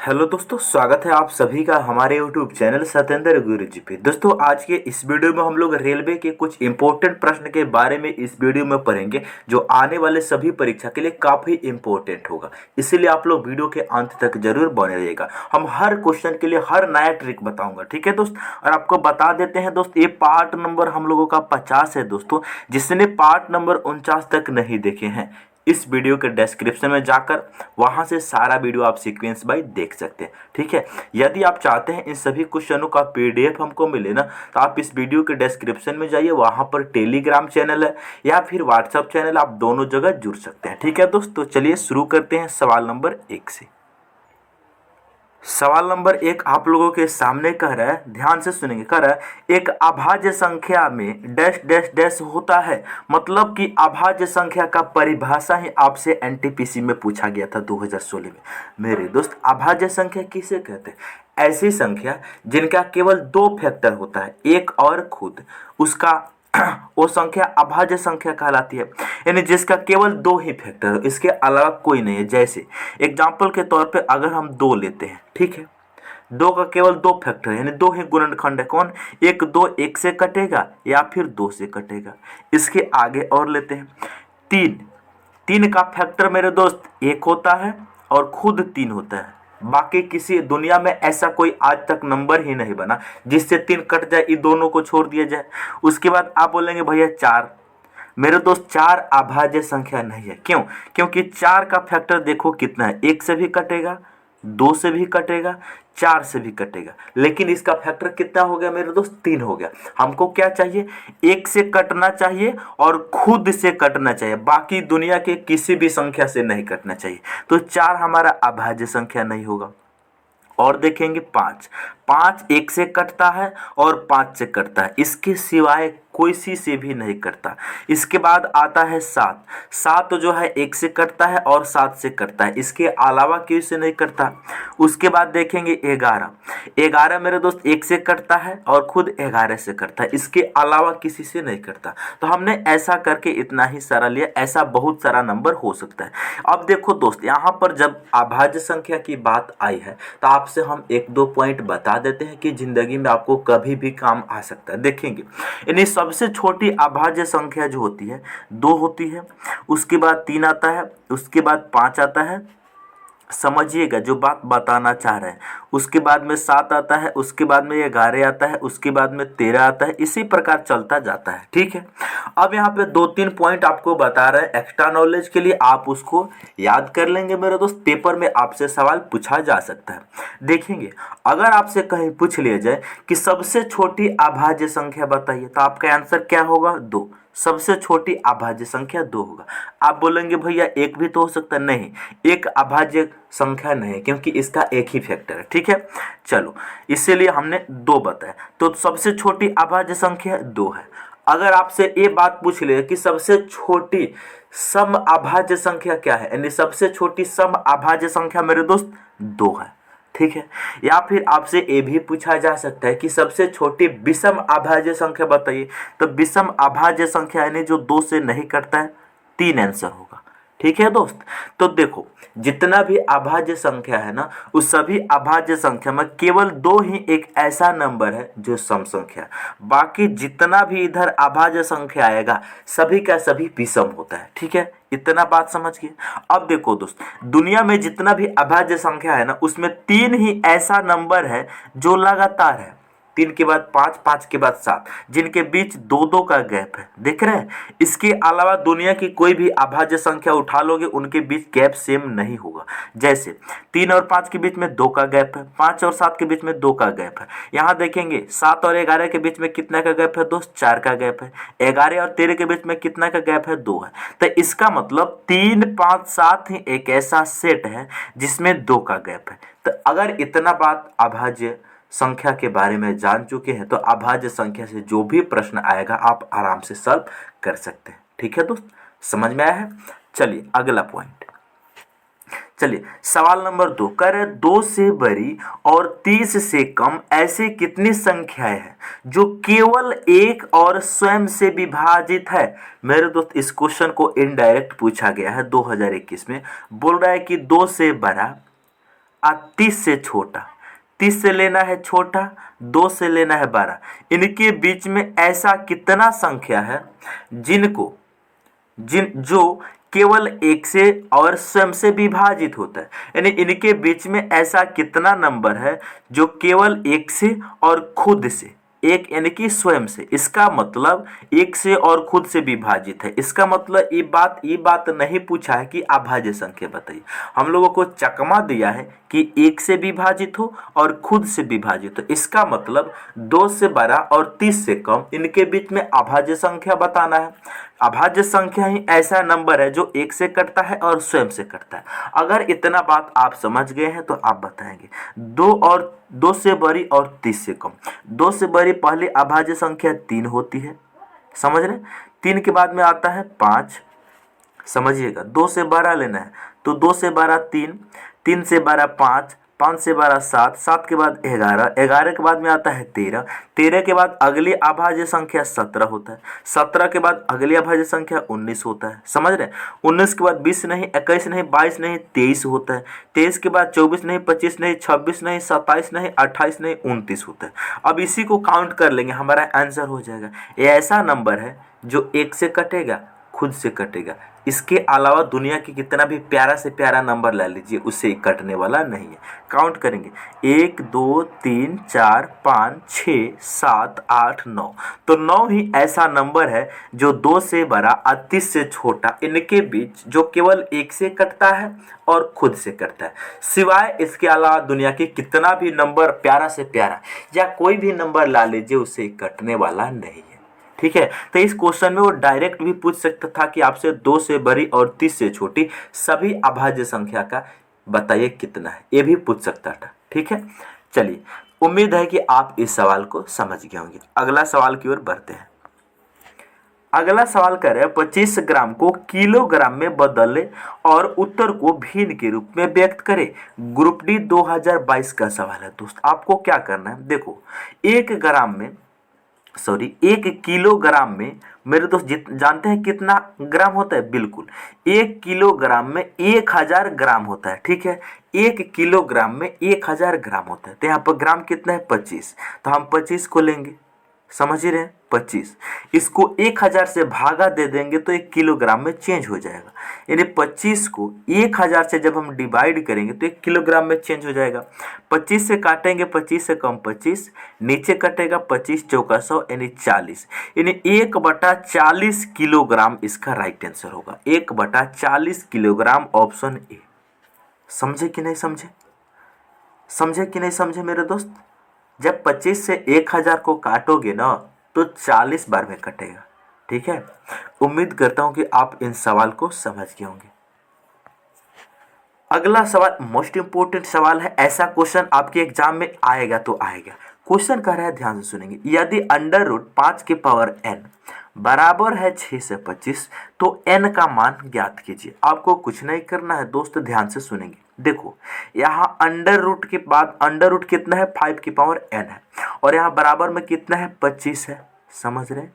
Hello दोस्तों, स्वागत है आप सभी का हमारे यूट्यूब चैनल सत्येंद्र गुरुजी पे। दोस्तों, आज के इस वीडियो में हम लोग रेलवे के कुछ इंपॉर्टेंट प्रश्न के बारे में इस वीडियो में पढ़ेंगे, जो आने वाले सभी परीक्षा के लिए काफ़ी इंपॉर्टेंट होगा। इसीलिए आप लोग वीडियो के अंत तक जरूर बने रहिएगा। हम हर क्वेश्चन के लिए हर नया ट्रिक बताऊंगा, ठीक है दोस्त। और आपको बता देते हैं दोस्त, ये पार्ट नंबर हम लोगों का 50 है दोस्तों। जिसने पार्ट नंबर 49 तक नहीं देखे हैं, इस वीडियो के डिस्क्रिप्शन में जाकर वहां से सारा वीडियो आप सीक्वेंस बाय देख सकते हैं, ठीक है। यदि आप चाहते हैं इन सभी क्वेश्चनों का पीडीएफ हमको मिले ना, तो आप इस वीडियो के डिस्क्रिप्शन में जाइए, वहां पर टेलीग्राम चैनल है या फिर व्हाट्सएप चैनल, आप दोनों जगह जुड़ सकते हैं, ठीक है दोस्त। तो चलिए शुरू करते हैं सवाल नंबर 1 से। सवाल नंबर 1 आप लोगों के सामने कह रहा है, ध्यान से सुनेंगे। कह रहा है एक अभाज्य संख्या में डैश डैश डैश होता है। मतलब कि अभाज्य संख्या का परिभाषा ही आपसे एनटीपीसी में पूछा गया था 2016 में। मेरे दोस्त, अभाज्य संख्या किसे कहते हैं? ऐसी संख्या जिनका केवल 2 फैक्टर होता है, एक और खुद, उसका वो संख्या अभाज्य संख्या कहलाती है। यानी जिसका केवल 2 ही फैक्टर है, इसके अलावा कोई नहीं है। जैसे एग्जाम्पल के तौर पे अगर हम 2 लेते हैं, ठीक है, 2 का केवल 2 फैक्टर है, यानी 2 ही गुणनखंड है। कौन? एक 2 1 से कटेगा या फिर 2 से कटेगा। इसके आगे और लेते हैं 3। 3 का फैक्टर मेरे दोस्त 1 होता है और खुद 3 होता है। बाकी किसी दुनिया में ऐसा कोई आज तक नंबर ही नहीं बना जिससे 3 कट जाए, इन दोनों को छोड़ दिया जाए। उसके बाद आप बोलेंगे भैया 4। मेरे दोस्त, 4 अभाज्य संख्या नहीं है। क्यों? क्योंकि 4 का फैक्टर देखो कितना है, 1 से भी कटेगा, 2 से भी कटेगा, 4 से भी कटेगा, लेकिन इसका फैक्टर कितना हो गया मेरे दोस्त? 3 हो गया। हमको क्या चाहिए? 1 से कटना चाहिए और खुद से कटना चाहिए, बाकी दुनिया के किसी भी संख्या से नहीं कटना चाहिए। तो 4 हमारा अभाज्य संख्या नहीं होगा। और देखेंगे 5। 5 1 से कटता है और 5 से कटता है, इसके सिवाय कोई सी से भी नहीं कटता। इसके बाद आता है 7। 7 जो है 1 से कटता है और 7 से कटता है, इसके अलावा किसी से नहीं कटता। उसके बाद देखेंगे 11। 11 मेरे दोस्त 1 से कटता है और खुद 11 से कटता है, इसके अलावा किसी से नहीं कटता। तो हमने ऐसा करके इतना ही सारा लिया, ऐसा बहुत सारा नंबर हो सकता है। अब देखो दोस्त, यहाँ पर जब अभाज्य संख्या की बात आई है तो आपसे हम 1-2 पॉइंट बता देते हैं कि जिंदगी में आपको कभी भी काम आ सकता है। देखेंगे, यानी सबसे छोटी अभाज्य संख्या जो होती है 2 होती है, उसके बाद 3 आता है, उसके बाद 5 आता है, समझिएगा जो बात बताना चाह रहे हैं। उसके बाद में 7 आता है, उसके बाद में 11 आता है, उसके बाद में 13 आता है, इसी प्रकार चलता जाता है, ठीक है। अब यहाँ पे 2-3 पॉइंट आपको बता रहे हैं एक्स्ट्रा नॉलेज के लिए, आप उसको याद कर लेंगे मेरे दोस्त। पेपर में आपसे सवाल पूछा जा सकता है। देखेंगे, अगर आपसे कहीं पूछ लिया जाए कि सबसे छोटी अभाज्य संख्या बताइए, तो आपका आंसर क्या होगा? 2। सबसे छोटी अभाज्य संख्या 2 होगा। आप बोलेंगे भैया 1 भी तो हो सकता है। नहीं, 1 अभाज्य संख्या नहीं, क्योंकि इसका एक ही फैक्टर है, ठीक है। चलो, इसीलिए हमने 2 बताया। तो सबसे छोटी अभाज्य संख्या 2 है। अगर आपसे ये बात पूछ ले कि सबसे छोटी सम अभाज्य संख्या क्या है, यानी सबसे छोटी सम अभाज्य संख्या मेरे दोस्त 2 है, ठीक है। या फिर आपसे ये भी पूछा जा सकता है कि सबसे छोटी विषम अभाज्य संख्या बताइए, तो विषम अभाज्य संख्या यानी जो 2 से नहीं कटता है, 3 आंसर होगा, ठीक है दोस्त। तो देखो, जितना भी अभाज्य संख्या है ना, उस सभी अभाज्य संख्या में केवल 2 ही एक ऐसा नंबर है जो सम संख्या है। बाकी जितना भी इधर अभाज्य संख्या आएगा, सभी का सभी विषम होता है, ठीक है। इतना बात समझ गए। अब देखो दोस्त, दुनिया में जितना भी अभाज्य संख्या है ना, उसमें 3 ही ऐसा नंबर है जो लगातार है। 3 के बाद 5, 5 के बाद 7, जिनके बीच 2-2 का गैप है, देख रहे हैं। इसके अलावा दुनिया की कोई भी अभाज्य संख्या उठा लोगे, उनके बीच गैप सेम नहीं होगा। जैसे 3 और 5 के बीच में 2 का गैप है, 5 और 7 के बीच में 2 का गैप है। यहाँ देखेंगे 7 और 11 के बीच में कितना का गैप है दोस्त? 4 का गैप है। 11 और 13 के बीच में कितना का गैप है? 2 है। तो इसका मतलब 3, 5, 7 ही एक ऐसा सेट है जिसमें 2 का गैप है। तो अगर इतना बात अभाज्य संख्या के बारे में जान चुके हैं, तो अभाज्य संख्या से जो भी प्रश्न आएगा आप आराम से सॉल्व कर सकते हैं, ठीक है दोस्त। समझ में आया है? चलिए अगला पॉइंट। चलिए सवाल नंबर 2 कह रहे 2 से बड़ी और 30 से कम ऐसी कितनी संख्याएं हैं जो केवल 1 और स्वयं से विभाजित है? मेरे दोस्त, इस क्वेश्चन को इनडायरेक्ट पूछा गया है 2021 में। बोल रहा है कि 2 से बड़ा 30 से छोटा, 30 से लेना है छोटा, 2 से लेना है बड़ा। इनके बीच में ऐसा कितना संख्या है जो केवल एक से और स्वयं से विभाजित होता है। यानी इनके बीच में ऐसा कितना नंबर है जो केवल एक से और खुद से, एक यानी कि स्वयं से, इसका मतलब एक से और खुद से विभाजित है। इसका मतलब ये बात नहीं पूछा है कि अभाज्य संख्या बताइए, हम लोगों को चकमा दिया है कि एक से विभाजित हो और खुद से विभाजित हो। इसका मतलब 2 से बड़ा और 30 से कम, इनके बीच में अभाज्य संख्या बताना है। अभाज्य संख्या ही ऐसा नंबर है जो एक से कटता है और स्वयं से कटता है। अगर इतना बात आप समझ गए हैं तो आप बताएंगे 2 से बड़ी और 30 से कम। 2 से बड़ी पहले अभाज्य संख्या 3 होती है, समझ रहे। 3 के बाद में आता है 5, समझिएगा। 2 से बड़ा लेना है तो 2 से बड़ा 3, 3 से बड़ा 5, 5 से बड़ा 7, 7 के बाद 11, 11 के बाद में आता है 13, 13 के बाद अगली अभाज्य संख्या 17 होता है, 17 के बाद अगली अभाज्य संख्या 19 होता है, समझ रहे। 19 के बाद 20 नहीं, 21 नहीं, 22 नहीं, 23 होता है। 23 के बाद 24 नहीं, 25 नहीं, 26 नहीं, 27 नहीं, 28 नहीं, 29 होता है। अब इसी को काउंट कर लेंगे, हमारा आंसर हो जाएगा। ये ऐसा नंबर है जो एक से कटेगा, खुद से कटेगा। इसके अलावा दुनिया की कितना भी प्यारा से प्यारा नंबर ले लीजिए, उससे कटने वाला नहीं है। काउंट करेंगे 1 2 3 4 5 6 7 8 9, तो 9 ही ऐसा नंबर है जो 2 से बड़ा और 30 से छोटा, इनके बीच जो केवल एक से कटता है और खुद से कटता है। सिवाय इसके अलावा दुनिया की कितना भी नंबर प्यारा से प्यारा या कोई भी नंबर ला लीजिए, उससे कटने वाला नहीं है। ठीक है, तो इस क्वेश्चन में वो डायरेक्ट भी पूछ सकता था कि आपसे 2 से बड़ी और 30 से छोटी सभी अभाज्य संख्या का बताइए कितना है, ये भी पूछ सकता था। ठीक है, चलिए, उम्मीद है कि आप इस सवाल को समझ गए होंगे। अगला सवाल की ओर बढ़ते हैं। अगला सवाल कह रहे हैं 25 ग्राम को किलोग्राम में बदले और उत्तर को भिन्न के रूप में व्यक्त करे। ग्रुप डी 2022 का सवाल है। दोस्त आपको क्या करना है, देखो 1 किलोग्राम में मेरे दोस्त जानते हैं कितना ग्राम होता है? बिल्कुल, 1 किलोग्राम में 1000 ग्राम होता है। ठीक है, 1 किलोग्राम में 1000 ग्राम होता है। तो यहाँ पर ग्राम कितना है? 25। तो हम 25 को लेंगे, समझ ही रहे हैं, 25। इसको 1000 से भागा दे देंगे तो 1 किलोग्राम में चेंज हो जाएगा। यानी 25 को 1000 से जब हम डिवाइड करेंगे तो 1 किलोग्राम में चेंज हो जाएगा। 25 से काटेंगे, 25 से कम 25, नीचे कटेगा 25 चौका 100 यानी 40, यानी 1/40 किलोग्राम इसका राइट आंसर होगा। 1/40 किलोग्राम, ऑप्शन ए। समझे कि नहीं समझे? समझे कि नहीं समझे मेरे दोस्त? जब 25 से 1000 को काटोगे ना तो 40 बार में कटेगा। ठीक है, उम्मीद करता हूं कि आप इन सवाल को समझ गए होंगे। अगला सवाल मोस्ट इंपोर्टेंट सवाल है। ऐसा क्वेश्चन आपके एग्जाम में आएगा तो आएगा। क्वेश्चन कह रहा है, ध्यान से सुनेंगे, यदि √5n बराबर है 6 से 25 तो n का मान ज्ञात कीजिए। आपको कुछ नहीं करना है दोस्त, ध्यान से सुनेंगे। देखो यहाँ अंडर रूट के बाद अंडर रूट कितना है? 5n है, और यहाँ बराबर में कितना है? 25 है। समझ रहे?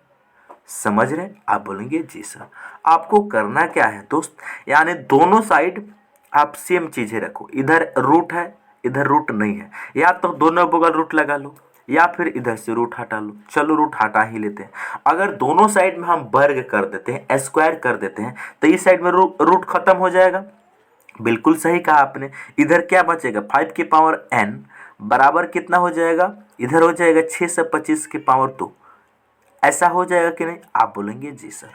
समझ रहे? आप बोलेंगे जी सर। आपको करना क्या है दोस्त, यानी दोनों साइड आप सेम चीजें रखो। इधर रूट है, इधर रूट नहीं है, या तो दोनों बगल रूट लगा लो या फिर इधर से रूट हटा लो। चलो रूट हटा ही लेते हैं। अगर दोनों साइड में हम वर्ग कर देते हैं, स्क्वायर कर देते हैं, तो इस साइड में रूट खत्म हो जाएगा। बिल्कुल सही कहा आपने। इधर क्या बचेगा? 5n बराबर कितना हो जाएगा? इधर हो जाएगा 6 से 25 की पावर 2। ऐसा हो जाएगा कि नहीं? आप बोलेंगे जी सर।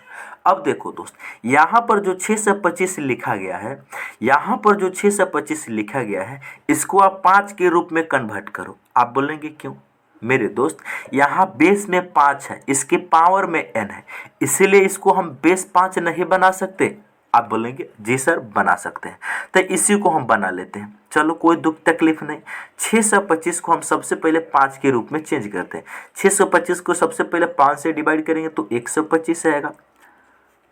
अब देखो दोस्त, यहाँ पर जो 6 से 25 लिखा गया है, यहाँ पर जो 6 से 25 लिखा गया है, इसको आप 5 के रूप में कन्वर्ट करो। आप बोलेंगे क्यों? मेरे दोस्त, यहाँ बेस में 5 है, इसके पावर में n है, इसीलिए इसको हम बेस 5 नहीं बना सकते। आप बोलेंगे जी सर बना सकते हैं, तो इसी को हम बना लेते हैं। चलो कोई दुख तकलीफ नहीं। 625 को हम सबसे पहले 5 के रूप में चेंज करते हैं। 625 को सबसे पहले 5 से डिवाइड करेंगे तो 125 आएगा,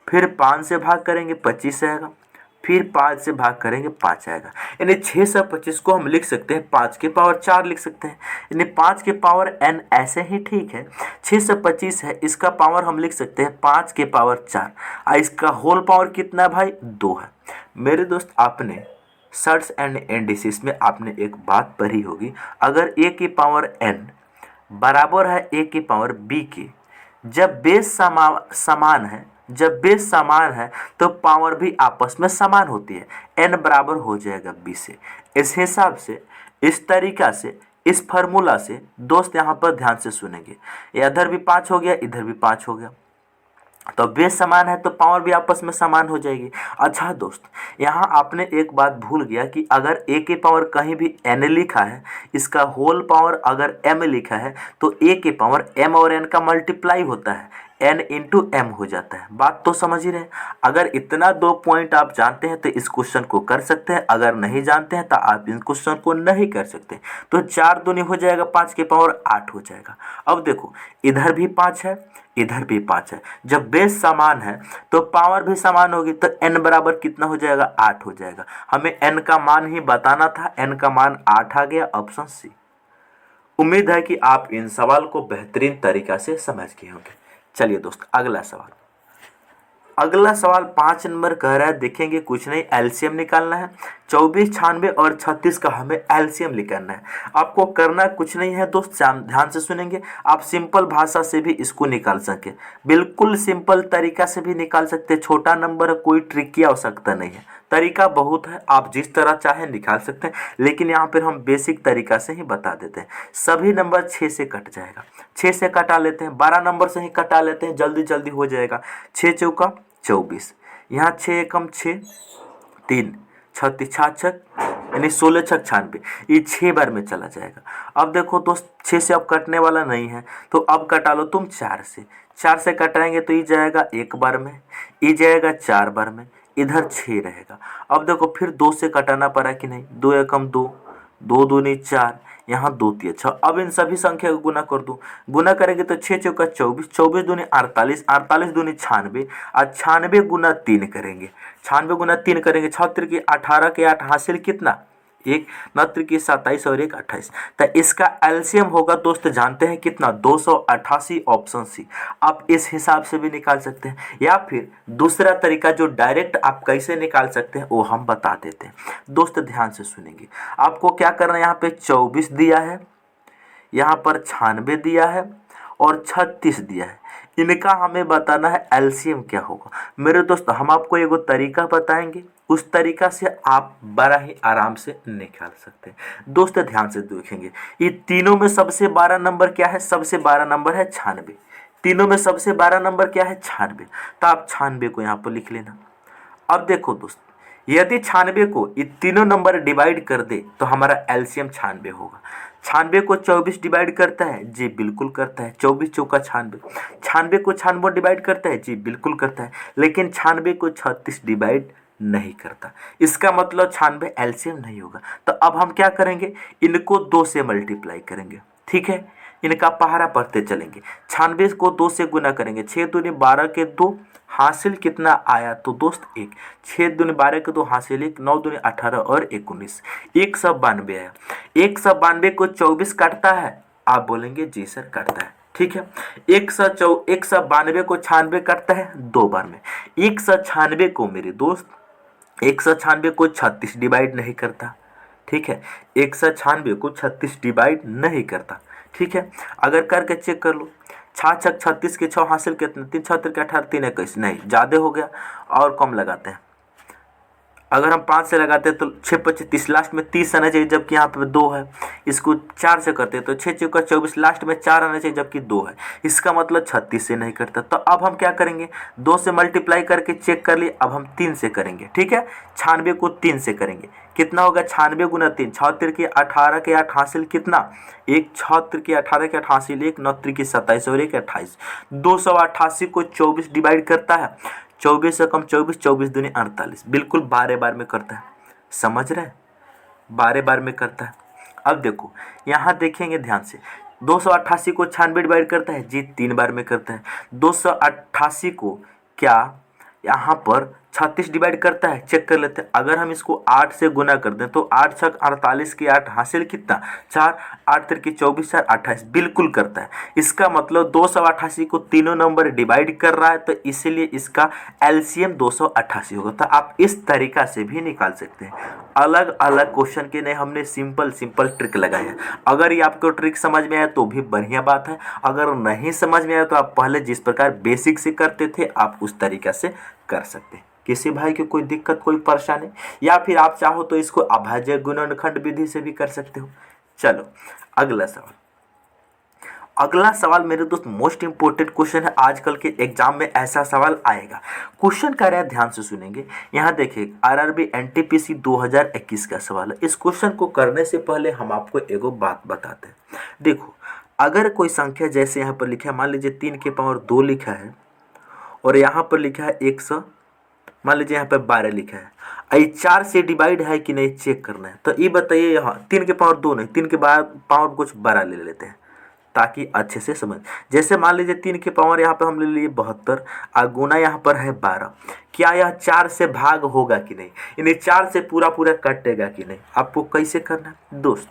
फिर 5 से भाग करेंगे 25 आएगा, फिर 5 से भाग करेंगे 5 आएगा। यानी 625 को हम लिख सकते हैं 5 के पावर 4 लिख सकते हैं। यानी 5 के पावर n ऐसे ही ठीक है। 625 है, इसका पावर हम लिख सकते हैं 5 के पावर 4। इसका होल पावर कितना है भाई? 2 है। मेरे दोस्त आपने सर्ट्स एंड इंडिसेस में आपने एक बात पढ़ी होगी, अगर a की पावर n बराबर है a की पावर b की, जब बेस समान है तो पावर भी आपस में समान होती है, n बराबर हो जाएगा b से। इस हिसाब से, इस तरीका से, इस फार्मूला से दोस्त यहाँ पर ध्यान से सुनेंगे, इधर भी 5 हो गया, इधर भी 5 हो गया, तो बेस समान है तो पावर भी आपस में समान हो जाएगी। अच्छा दोस्त, यहाँ आपने एक बात भूल गया कि अगर a की पावर कहीं भी n लिखा है, इसका होल पावर अगर m लिखा है, तो a की पावर m और n का मल्टीप्लाई होता है, n इंटू m हो जाता है। बात तो समझ ही रहे। अगर इतना 2 पॉइंट आप जानते हैं तो इस क्वेश्चन को कर सकते हैं, अगर नहीं जानते हैं तो आप इन क्वेश्चन को नहीं कर सकते। तो 4 दूनी हो जाएगा, 5 की पावर 8 हो जाएगा। अब देखो, इधर भी 5 है, इधर भी 5 है, जब बेस समान है तो पावर भी समान होगी, तो n बराबर कितना हो जाएगा, 8 हो जाएगा। हमें n का मान ही बताना था, n का मान 8 आ गया, ऑप्शन सी। उम्मीद है कि आप इन सवाल को बेहतरीन तरीका से समझ गए होंगे। चलिए दोस्त, अगला सवाल। अगला सवाल 5 नंबर कह रहा है, देखेंगे कुछ नहीं, एलसीएम निकालना है। 24, 96 और 36 का हमें एलसीएम निकालना है। आपको करना कुछ नहीं है दोस्त, ध्यान से सुनेंगे, आप सिंपल भाषा से भी इसको निकाल सके, बिल्कुल सिंपल तरीका से भी निकाल सकते। छोटा नंबर है, कोई ट्रिक की आवश्यकता नहीं है, तरीका बहुत है, आप जिस तरह चाहे निकाल सकते हैं, लेकिन यहाँ पर हम बेसिक तरीका से ही बता देते हैं। सभी नंबर 6 से कट जाएगा, 6 से कटा लेते हैं, 12 नंबर से ही कटा लेते हैं, जल्दी जल्दी हो जाएगा। 6 चौका 24, यहाँ 6 एकम 6, 3 36 छाछक, यानी 16 छक 96, ये 6 बार में चला जाएगा। अब देखो दोस्त, 6 से अब कटने वाला नहीं है, तो अब कटा लो तुम 4 से। 4 से कटाएंगे तो ये जाएगा 1 बार में, ये जाएगा 4 बार में, इधर 6 रहेगा। अब देखो फिर 2 से कटाना पड़ा कि नहीं, 2 एकम 2, 2 दूनी 4, यहाँ 2 तिया 6। अब इन सभी संख्या को गुना कर दो, गुना करेंगे तो 6 चौका 24, 24 दूनी 48, 48 दूनी 96, और 96 गुना 3 करेंगे, 96 गुना 3 करेंगे, 6 तिरकी 18 के 8 हासिल कितना, 1, 9 तिरकी 27 और 1 28। तो इसका एलसीएम होगा दोस्त, जानते हैं कितना, 288, ऑप्शन सी। आप इस हिसाब से भी निकाल सकते हैं, या फिर दूसरा तरीका जो डायरेक्ट आप कैसे निकाल सकते हैं वो हम बता देते हैं। दोस्त ध्यान से सुनेंगे, आपको क्या करना है, यहाँ पे 24 दिया है, यहाँ पर 96 दिया है और 36 दिया है, इनका हमें बताना है एलसीएम क्या होगा। मेरे दोस्त, हम आपको एगो तरीका बताएंगे, उस तरीका से आप बड़ा ही आराम से निकाल सकते हैं। दोस्त ध्यान से देखेंगे, ये तीनों में सबसे 12 नंबर क्या है, सबसे 12 नंबर है 96, तीनों में सबसे 12 नंबर क्या है, 96, तो आप 96 को यहाँ पर लिख लेना। अब देखो दोस्त, यदि 96 को ये तीनों नंबर डिवाइड कर दे तो हमारा एलसीएम 96 होगा। 96 को 24 डिवाइड करता है, जी बिल्कुल करता है, 24 चौका 96। 96 को 96 डिवाइड करता है, जी बिल्कुल करता है, लेकिन 96 को 36 डिवाइड नहीं करता, इसका मतलब 96 एलसीएम नहीं होगा। तो अब हम क्या करेंगे, इनको 2 से मल्टीप्लाई करेंगे, ठीक है, इनका पहाड़ा पढ़ते चलेंगे। 96 को 2 से गुना करेंगे, 6 दूनी 12 के 2, हासिल कितना आया, तो दोस्त 1, 6 दूनी 12 के 2 हासिल 1, 9 दूनी 18 और 19, 192 आया। 192 को 24 काटता है, आप बोलेंगे जी सर काटता है, ठीक है। 192 को 96 काटता है 2 बार में। 196 को मेरे दोस्त, 196 को 36 डिवाइड नहीं करता, ठीक है, 196 को 36 डिवाइड नहीं करता, ठीक है। अगर करके चेक कर लो, 6 छक 36 के 6 हासिल कितने, 3 6 के 18, 3 21, नहीं ज़्यादा हो गया, और कम लगाते हैं। अगर हम 5 से लगाते हैं तो 6 25 30, लास्ट में 30 आना चाहिए, जबकि यहाँ पे 2 है। इसको 4 से करते हैं तो 6 चौका 24, लास्ट में 4 आना चाहिए, जबकि 2 है, इसका मतलब 36 से नहीं करता। तो अब हम क्या करेंगे, 2 से मल्टीप्लाई करके चेक कर लिए, अब हम 3 से करेंगे, ठीक है। 96 को 3 से करेंगे, कितना होगा, 96 गुना 3, 6 तिरकी 18 के 8 हासिल कितना, 1, 6 तिरकी 18 के 8 हासिल 1, 9 तिरकी 27 और 1 28। 288 को 24 डिवाइड करता है, 24 से कम 24, 24 दूनी 48, बिल्कुल 12 बार में करता है, समझ रहे हैं, 12 बार में करता है। अब देखो यहाँ देखेंगे ध्यान से, 288 को 96 डिवाइड करता है, जी 3 बार में करता है। 288 को क्या यहाँ पर 36 डिवाइड करता है, चेक कर लेते हैं। अगर हम इसको 8 से गुना कर दें तो 8 छक 48 की 8 हासिल कितना 4, 8 तिरकी 24, 4 28, बिल्कुल करता है। इसका मतलब 288 को तीनों नंबर डिवाइड कर रहा है, तो इसीलिए इसका एलसीएम 288 होगा। तो आप इस तरीका से भी निकाल सकते हैं। अलग अलग क्वेश्चन के लिए हमने सिंपल सिंपल ट्रिक लगाए हैं। अगर ये आपको ट्रिक समझ में आया तो भी बढ़िया बात है, अगर नहीं समझ में आया तो आप पहले जिस प्रकार बेसिक से करते थे आप उस तरीका से कर सकते हैं। किसी भाई की कोई दिक्कत कोई परेशानी, या फिर आप चाहो तो इसको अभाज्य गुणनखंड विधि से भी कर सकते हो। चलो अगला सवाल। अगला सवाल मेरे दोस्त मोस्ट इंपोर्टेंट क्वेश्चन है, आजकल के एग्जाम में ऐसा सवाल आएगा। क्वेश्चन क्या है ध्यान से सुनेंगे। यहाँ देखिए आरआरबी एनटीपीसी 2021 का सवाल है। इस क्वेश्चन को करने से पहले हम आपको एगो बात बताते हैं। देखो अगर कोई संख्या जैसे यहाँ पर लिखा है, मान लीजिए 3 के पावर 2 लिखा है और यहाँ पर लिखा है 100, मान लीजिए यहाँ पे 12 लिखा है, ये 4 से डिवाइड है कि नहीं चेक करना है। तो ये बताइए, यहाँ 3 के पावर 2 नहीं, 3 के पावर कुछ बड़ा ले लेते हैं ताकि अच्छे से समझ। जैसे मान लीजिए 3 के पावर यहाँ पे हम ले लिए 72 और गुना यहाँ पर है 12, क्या यह 4 से भाग होगा कि नहीं, यानी 4 से पूरा पूरा कटेगा कि नहीं। आपको कैसे करना है दोस्त,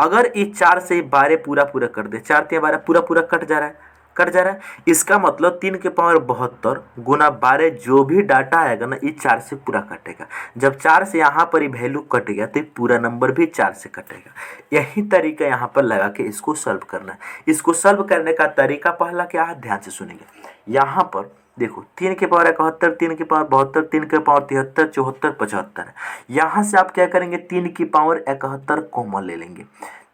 अगर ये 4 से 12 पूरा पूरा कर दे, 4 से 12 पूरा पूरा कट जा रहा है, कट जा रहा है, इसका मतलब 3 के पावर 72 गुना 12 जो भी डाटा आएगा ना ये 4 से पूरा कटेगा। जब 4 से यहाँ पर ही वैल्यू कट गया तो पूरा नंबर भी 4 से कटेगा। यही तरीका यहाँ पर लगा के इसको सॉल्व करना है। इसको सॉल्व करने का तरीका पहला क्या है, ध्यान से सुनेंगे। यहाँ पर देखो 3 के पावर 71, 3 के पावर 72, 3 के पावर 73, 74, 75 है। यहाँ से आप क्या करेंगे, 3 की पावर 71 कॉमन ले लेंगे।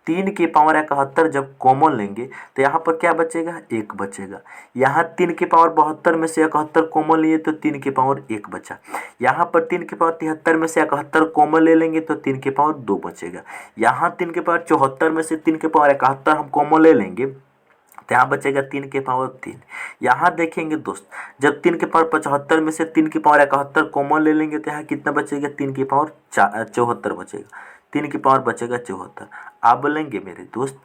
3 की पावर 71 जब कॉमन लेंगे तो यहाँ पर क्या बचेगा, 1 बचेगा। यहाँ 3 की पावर 72 में से 71 कॉमन लिए तो 3 की पावर 1 बचा। यहाँ पर 3 की पावर 73 में से 71 कॉमन ले लेंगे तो 3 की पावर 2 बचेगा। यहाँ 3 की पावर 74 में से 3 की पावर 71 हम कॉमन ले लेंगे तो यहाँ बचेगा 3 के पावर 3। यहाँ देखेंगे दोस्त, जब 3 के पावर 75 में से 3 की पावर 71 कॉमन ले लेंगे तो यहाँ कितना बचेगा, 3 की पावर 74 बचेगा। 3 की पावर बचेगा 74। आप बोलेंगे मेरे दोस्त,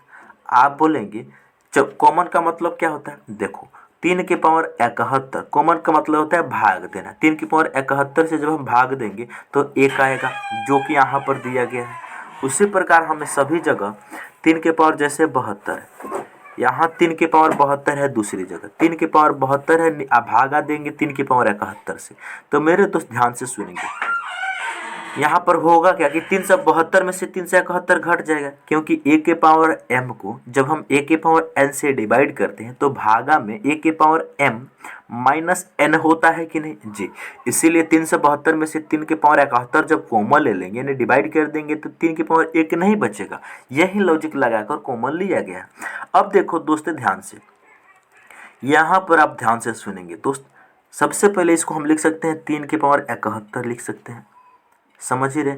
आप बोलेंगे कॉमन का मतलब क्या होता है, देखो 3 की पावर 71 कॉमन का मतलब होता है भाग देना। 3 की पावर 71 से जब हम भाग देंगे तो 1 आएगा जो कि यहाँ पर दिया गया है। उसी प्रकार हमें सभी जगह 3 के पावर जैसे 72 है, यहाँ 3 की पावर 72 है, दूसरी जगह 3 की पावर 72 है, भागा देंगे 3 की पावर 71 से। तो मेरे दोस्त ध्यान से सुनेंगे, यहाँ पर होगा क्या कि 372 में से 371 घट जाएगा, क्योंकि a के पावर m को जब हम a के पावर n से डिवाइड करते हैं तो भागा में a के पावर m माइनस n होता है कि नहीं जी। इसीलिए 372 में से 3 के पावर 71 जब कॉमन ले लेंगे यानी डिवाइड कर देंगे तो 3 के पावर 1 नहीं बचेगा। यही लॉजिक लगाकर कॉमन लिया गया। अब देखो दोस्तों ध्यान से, यहाँ पर आप ध्यान से सुनेंगे दोस्त। सबसे पहले इसको हम लिख सकते हैं 3 के पावर 71 लिख सकते हैं, समझ ही रहे।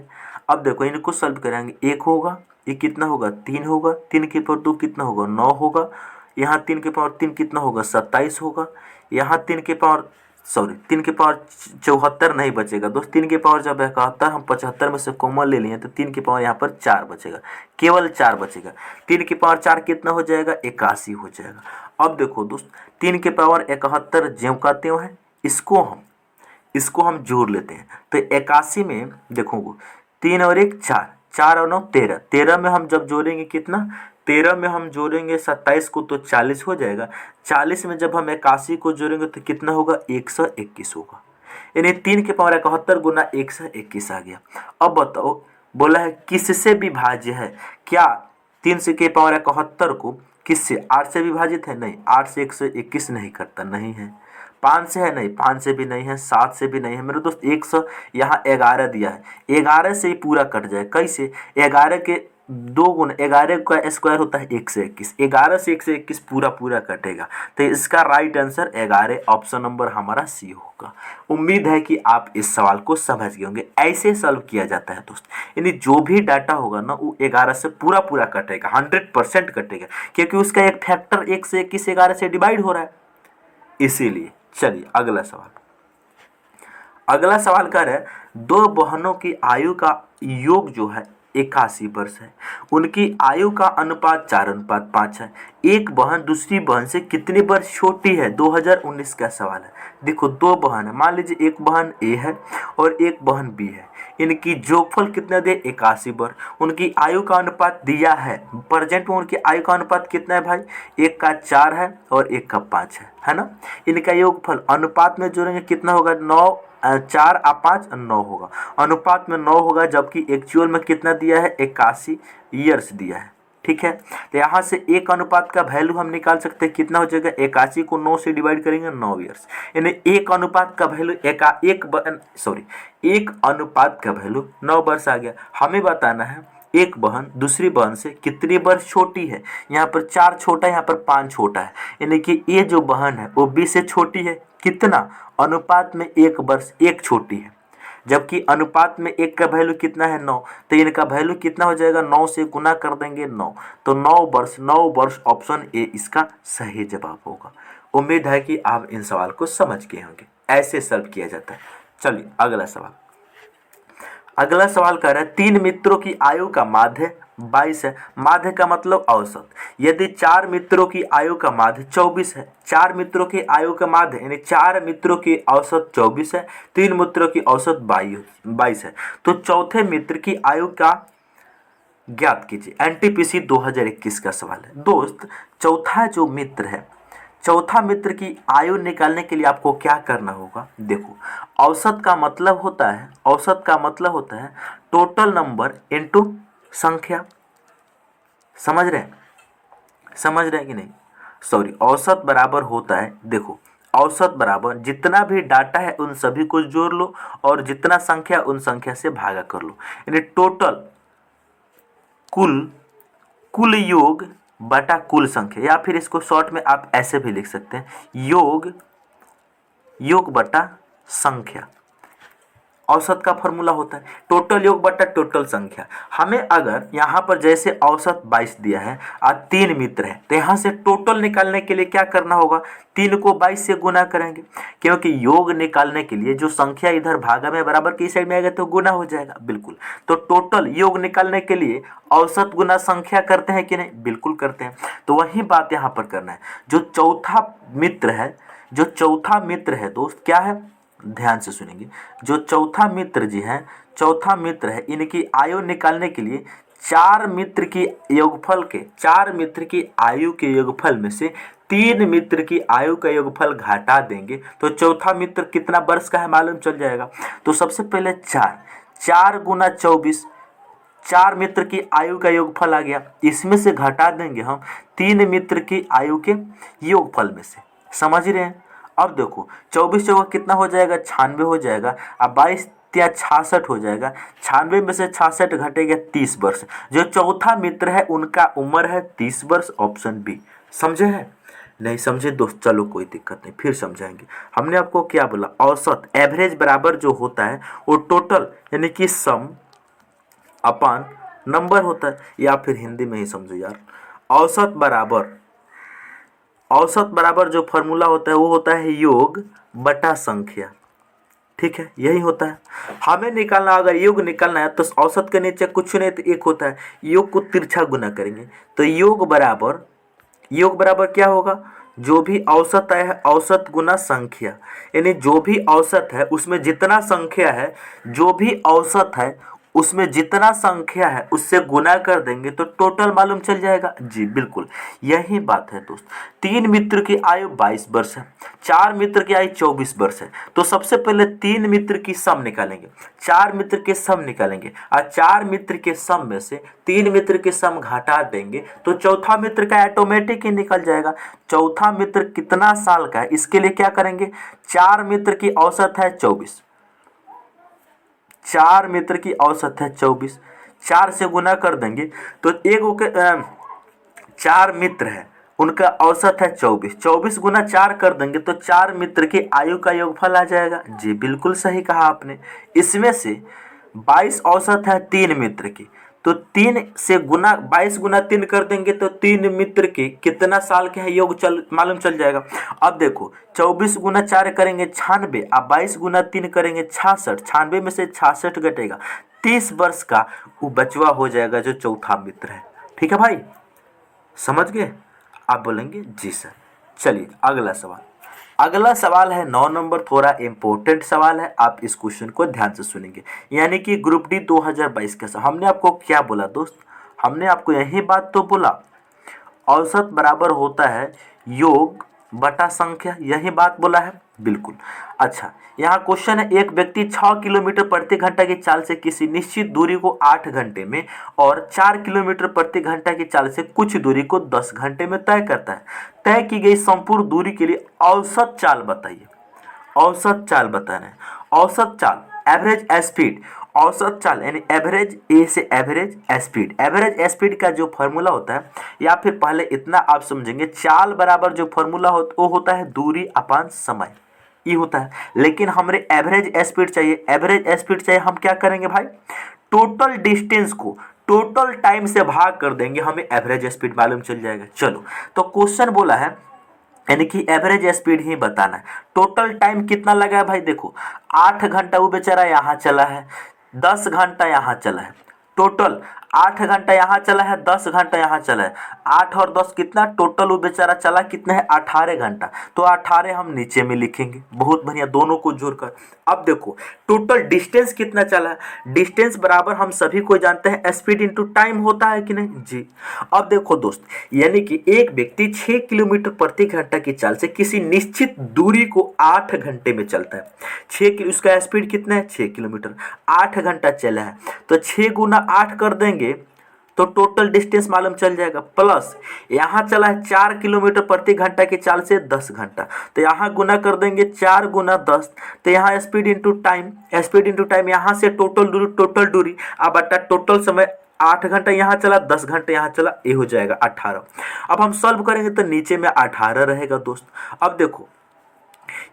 अब देखो इनको सॉल्व करेंगे, 1 होगा, ये कितना होगा 3 होगा, 3 के पावर 2 कितना होगा 9 होगा, यहाँ 3 के पावर 3 कितना होगा 27 होगा, यहाँ 3 के पावर 3 के पावर 74 नहीं बचेगा दोस्त। 3 के पावर जब 71 हम 75 में से कॉमन ले लिए तो 3 के पावर यहाँ पर 4 बचेगा, केवल 4 बचेगा। 3 के पावर 4 कितना हो जाएगा 81 हो जाएगा। अब देखो दोस्त 3 के पावर 71 ज्यों का त्यों है, इसको हम जोड़ लेते हैं तो 81 में देखो 3 और 1 4, 4 और 9 13, 13 में हम जब जोड़ेंगे कितना, 13 में हम जोड़ेंगे 27 को तो 40 हो जाएगा। 40 में जब हम 81 को जोड़ेंगे तो कितना होगा 121 होगा, यानी 3 के पावर 71 गुना 121 आ गया। अब बताओ बोला है किससे विभाज्य है, क्या 3 के पावर 71 को किससे 8 से विभाजित है, नहीं 8 से 121 नहीं करता, नहीं है। 5 से है, नहीं 5 से भी नहीं है, 7 से भी नहीं है मेरे दोस्त। 100 यहाँ 11 दिया है, 11 से ही पूरा कट जाए। कैसे, 11 के 2 गुना 11 का स्क्वायर होता है 121, 11 से 121 पूरा पूरा कटेगा। तो इसका राइट आंसर 11 ऑप्शन नंबर हमारा सी होगा। उम्मीद है कि आप इस सवाल को समझ गए होंगे। ऐसे सॉल्व किया जाता है दोस्त, यानी जो भी डाटा होगा ना वो 11 से पूरा पूरा कटेगा, 100% कटेगा, क्योंकि उसका एक फैक्टर 1 से 21 11 से डिवाइड हो रहा है, इसीलिए। चलिए अगला सवाल। अगला सवाल कर है 2 बहनों की आयु का योग जो है 81 वर्ष है। उनकी आयु का अनुपात 4:5 है। एक बहन दूसरी बहन से कितनी वर्ष छोटी है? 2019 का सवाल है। देखो, दो बहन है, मान लीजिए एक बहन ए है और एक बहन बी है। इनकी जोगफल कितना दे? 81 वर्ष। उनकी आयु का अनुपात दिया है, प्रेजेंट में उनकी आयु का अनुपात कितना है भाई? 1 का 4 है और 1 का 5 है ना। इनका योगफल अनुपात में जोड़ेंगे कितना होगा? 9 4 आ 5 9 होगा। अनुपात में 9 होगा, जबकि एक्चुअल में कितना दिया है? 81 ईयर्स दिया है। ठीक है, तो यहाँ से एक अनुपात का वैल्यू हम निकाल सकते हैं, कितना हो जाएगा? 81 को 9 से डिवाइड करेंगे, 9 ईयर्स। यानी एक अनुपात का वैल्यू एक अनुपात का वैल्यू 9 वर्ष आ गया। हमें बताना है एक बहन दूसरी बहन से कितनी वर्ष छोटी है। यहाँ पर 4 छोटा है, यहाँ पर 5 छोटा है, यानी कि ये जो बहन है वो बी से छोटी है। कितना? अनुपात में 1 वर्ष, 1 छोटी है, जबकि अनुपात में 1 का वैल्यू कितना है? 9। तो इनका वैल्यू कितना हो जाएगा? 9 से गुना कर देंगे 9, तो 9 वर्ष ऑप्शन ए इसका सही जवाब होगा। उम्मीद है कि आप इन सवाल को समझ गए होंगे, ऐसे सॉल्व किया जाता है। चलिए अगला सवाल। अगला सवाल कह रहा है 3 मित्रों की आयु का माध्य 22 है। माध्य का मतलब औसत। यदि 4 मित्रों की आयु का माध्य 24 है, 4 मित्रों की आयु का माध्य यानी 4 मित्रों की औसत 24 है, 3 मित्रों की औसत 22 है, तो चौथे मित्र की आयु का ज्ञात कीजिए। एनटीपीसी 2021 का सवाल है। दोस्त, चौथा जो मित्र है, चौथा मित्र की आयु निकालने के लिए आपको क्या करना होगा? देखो, औसत का मतलब होता है टोटल नंबर इनटू संख्या। समझ रहे हैं कि नहीं? सॉरी, औसत बराबर होता है, देखो औसत बराबर जितना भी डाटा है उन सभी को जोड़ लो और जितना संख्या उन संख्या से भागा कर लो, यानी टोटल कुल योग बटा कुल संख्या, या फिर इसको शॉर्ट में आप ऐसे भी लिख सकते हैं, योग बटा संख्या। औसत का फॉर्मूला होता है टोटल योग बटा टोटल संख्या। हमें अगर यहाँ पर जैसे औसत 22 दिया है और 3 मित्र है, तो यहाँ से टोटल निकालने के लिए क्या करना होगा? 3 को 22 से गुना करेंगे, क्योंकि योग निकालने के लिए जो संख्या इधर भागा में बराबर की साइड में आएगा तो गुना हो जाएगा। बिल्कुल, तो टोटल योग निकालने के लिए औसत गुना संख्या करते हैं कि नहीं? बिल्कुल करते हैं। तो वही बात यहाँ पर करना है। जो चौथा मित्र है दोस्त, क्या है? ध्यान से सुनेंगे। जो चौथा मित्र है, इनकी आयु निकालने के लिए 4 मित्र की आयु के योगफल में से 3 मित्र की आयु का योगफल घटा देंगे, तो चौथा मित्र कितना वर्ष का है मालूम चल जाएगा। तो सबसे पहले 4 गुना 24, 4 मित्र की आयु का योगफल आ गया, इसमें से घटा देंगे हम 3 मित्र की आयु के योगफल में से। समझ रहे हैं? अब देखो 24 चौका कितना हो जाएगा? 96 हो जाएगा। अब 22 या 66 हो जाएगा। 96 में से 66 घटेगा 30 वर्ष। जो चौथा मित्र है उनका उम्र है 30 वर्ष, ऑप्शन बी। समझे हैं? नहीं समझे दोस्त? चलो कोई दिक्कत नहीं, फिर समझाएंगे। हमने आपको क्या बोला? औसत एवरेज बराबर जो होता है वो टोटल यानी कि सम अपान नंबर होता है, या फिर हिंदी में ही समझो यार। औसत बराबर जो फॉर्मूला होता है वो होता है योग बटा संख्या। ठीक है, यही होता है। हमें निकालना, अगर योग निकालना है तो औसत के नीचे कुछ नहीं तो 1 होता है, योग को तिरछा गुना करेंगे, तो योग बराबर क्या होगा? जो भी औसत है औसत गुना संख्या, यानी जो भी औसत है उसमें जितना संख्या है, जो भी औसत है उसमें जितना संख्या है उससे गुना कर देंगे तो टोटल मालूम चल जाएगा। जी बिल्कुल, यही बात है दोस्त। 3 मित्र की आयु 22 वर्ष है, 4 मित्र की आयु 24 वर्ष है, तो सबसे पहले 3 मित्र की सम निकालेंगे, 4 मित्र के सम निकालेंगे और 4 मित्र के सम में से 3 मित्र के सम घटा देंगे तो चौथा मित्र का ऑटोमेटिक ही निकल जाएगा। चौथा मित्र कितना साल का है इसके लिए क्या करेंगे? 4 मित्र की औसत है 24, 4 मित्र की औसत है 24, 4 से गुना कर देंगे तो 4 मित्र है उनका औसत है 24, 24 गुना 4 कर देंगे तो 4 मित्र की आयु का योगफल आ जाएगा। जी बिल्कुल सही कहा आपने। इसमें से 22 औसत है 3 मित्र की, तो 3 से गुना 22 गुना 3 कर देंगे तो 3 मित्र के कितना साल के हैं योग मालूम चल जाएगा। अब देखो 24 गुना 4 करेंगे 96, अब 22 गुना 3 करेंगे 66, 96 में से 66 घटेगा, 30 वर्ष का वो बचवा हो जाएगा जो चौथा मित्र है। ठीक है भाई, समझ गए? आप बोलेंगे जी सर। चलिए अगला सवाल। अगला सवाल है 9 नंबर, थोड़ा इंपॉर्टेंट सवाल है, आप इस क्वेश्चन को ध्यान से सुनेंगे। यानी कि ग्रुप डी 2022 का सवाल। हमने आपको क्या बोला दोस्त? हमने आपको यही बात तो बोला, औसत बराबर होता है योग बटा संख्या, यही बात बोला है। बिल्कुल। अच्छा, यहाँ क्वेश्चन है, एक व्यक्ति 6 किलोमीटर प्रति घंटा की चाल से किसी निश्चित दूरी को 8 घंटे में और 4 किलोमीटर प्रति घंटा की चाल से कुछ दूरी को 10 घंटे में तय करता है। तय की गई संपूर्ण दूरी के लिए औसत चाल बताइए। औसत चाल बताना है। औसत चाल, एवरेज स्पीड, औसत चाल यानी एवरेज, ए से एवरेज स्पीड। एवरेज स्पीड का जो फॉर्मूला होता है, या फिर पहले इतना आप समझेंगे, चाल बराबर जो फॉर्मूला वो होता है दूरी अपान समय, ये होता है। लेकिन हमें एवरेज स्पीड चाहिए। एवरेज स्पीड चाहिए, हम क्या करेंगे भाई? टोटल डिस्टेंस को टोटल टाइम से भाग कर देंगे, हमें एवरेज स्पीड मालूम चल जाएगा। चलो, तो क्वेश्चन बोला है यानी कि एवरेज स्पीड ही बताना है। टोटल टाइम कितना लगा है भाई? देखो 8 घंटा वो बेचारा यहाँ चला है, 10 घंटा यहाँ चला है। टोटल 8 घंटा यहाँ चला है, 10 घंटा यहाँ चला है। 8 और 10 कितना? टोटल वो बेचारा चला कितना है? 18 घंटा। तो 18 हम नीचे में लिखेंगे। बहुत बढ़िया, दोनों को जोड़कर। अब देखो टोटल डिस्टेंस कितना चला है? डिस्टेंस बराबर हम सभी को जानते हैं स्पीड इंटू टाइम होता है कि नहीं जी। अब देखो दोस्त, यानी कि एक व्यक्ति 6 किलोमीटर प्रति घंटा की चाल से किसी निश्चित दूरी को 8 घंटे में चलता है। 6 उसका स्पीड कितना है? 6 किलोमीटर, 8 घंटा चला है। तो 6 गुना 8 कर देंगे तो टोटल डिस्टेंस मालूम चल जाएगा। प्लस यहाँ चला है 4 किलोमीटर प्रति घंटा की चाल से 10 घंटा, तो यहाँ गुना कर देंगे 4 गुना 10, तो यहाँ speed into time, speed into time, यहाँ से टोटल दूरी अब बटा टोटल समय। 8 घंटा यहाँ चला, 10 घंटे यहाँ चला, ये हो जाएगा 18। अब हम सॉल्व करेंगे तो नीचे में 18 रहेगा दोस्त। अब देखो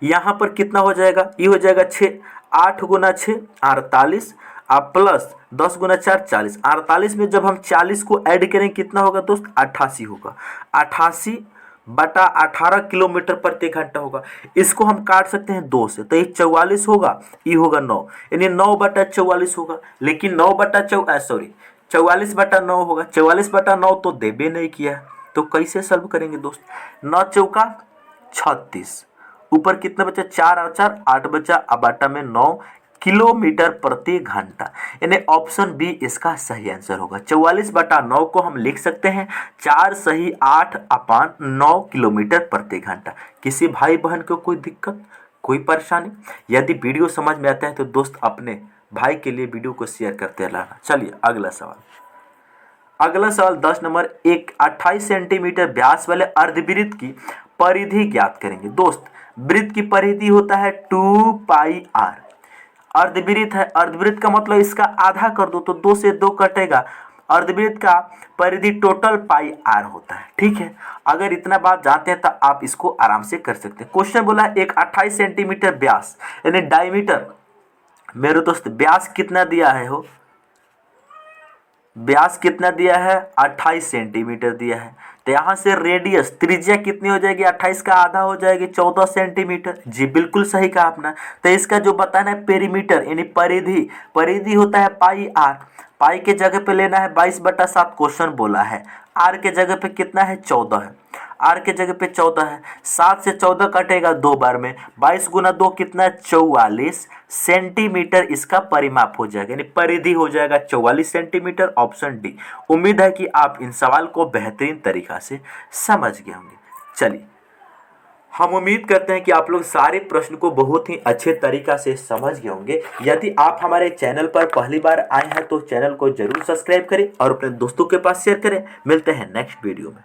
यहाँ पर कितना हो जाएगा? ये हो जाएगा 6, 8 गुना 6 48, अब प्लस 10 गुना 4 40। 48 में जब हम 40 को ऐड करें कितना होगा दोस्त? 88 होगा। 88 बटा 18 किलोमीटर प्रति घंटा होगा। इसको हम काट सकते हैं 2 से, तो ये 44 होगा, ये होगा 9, यानी 9 बटा 44 होगा। लेकिन 9 बटा 44 बटा 9 होगा। 44 बटा 9 तो देबे नहीं किया, तो कैसे सॉल्व करेंगे दोस्त? 9 चौका 36, ऊपर कितना बचा? 4 और 4 8 बचा, अब बटा में 9 किलोमीटर प्रति घंटा, यानी ऑप्शन बी इसका सही आंसर होगा। 44 बटा 9 को हम लिख सकते हैं 4 सही 8 अपान 9 किलोमीटर प्रति घंटा। किसी भाई बहन को कोई दिक्कत, कोई परेशानी? यदि वीडियो समझ में आता है तो दोस्त अपने भाई के लिए वीडियो को शेयर करते रहना। चलिए अगला सवाल। अगला सवाल 10 नंबर, एक 28 सेंटीमीटर व्यास वाले अर्धवृत्त की परिधि ज्ञात करेंगे। दोस्त वृत्त की परिधि होता है 2 पाई आर। अर्धवृत्त है, अर्धवृत्त का मतलब इसका आधा कर दो तो 2 से 2 कटेगा। अर्धवृत्त का परिधि टोटल पाई आर होता है। ठीक है, अगर इतना बात जानते हैं तो आप इसको आराम से कर सकते हैं। क्वेश्चन बोला एक 28 सेंटीमीटर व्यास यानी डायमीटर। मेरे दोस्त व्यास कितना दिया है? हो व्यास कितना दिया है? 28 सेंटीमीटर दिया है। तो यहाँ से रेडियस त्रिज्या कितनी हो जाएगी? 28 का आधा हो जाएगी 14 सेंटीमीटर। जी बिल्कुल सही कहा आपने। तो इसका जो बताना है पेरीमीटर यानी परिधि, परिधि होता है पाई आर। पाई के जगह पे लेना है 22/7, क्वेश्चन बोला है। आर के जगह पे कितना है? 14 है। आर के जगह पे 14 है। 7 से 14 कटेगा 2 बार में, 22 गुना 2 कितना है? 44 सेंटीमीटर इसका परिमाप हो जाएगा, यानी परिधि हो जाएगा 44 सेंटीमीटर। Option D. उम्मीद है कि आप इन सवाल को बेहतरीन तरीका से समझ गए होंगे। चलिए हम उम्मीद करते हैं कि आप लोग सारे प्रश्न को बहुत ही अच्छे तरीका से समझ गए होंगे। यदि आप हमारे चैनल पर पहली बार आए हैं तो चैनल को जरूर सब्सक्राइब करें और अपने दोस्तों के पास शेयर करें। मिलते हैं नेक्स्ट वीडियो में।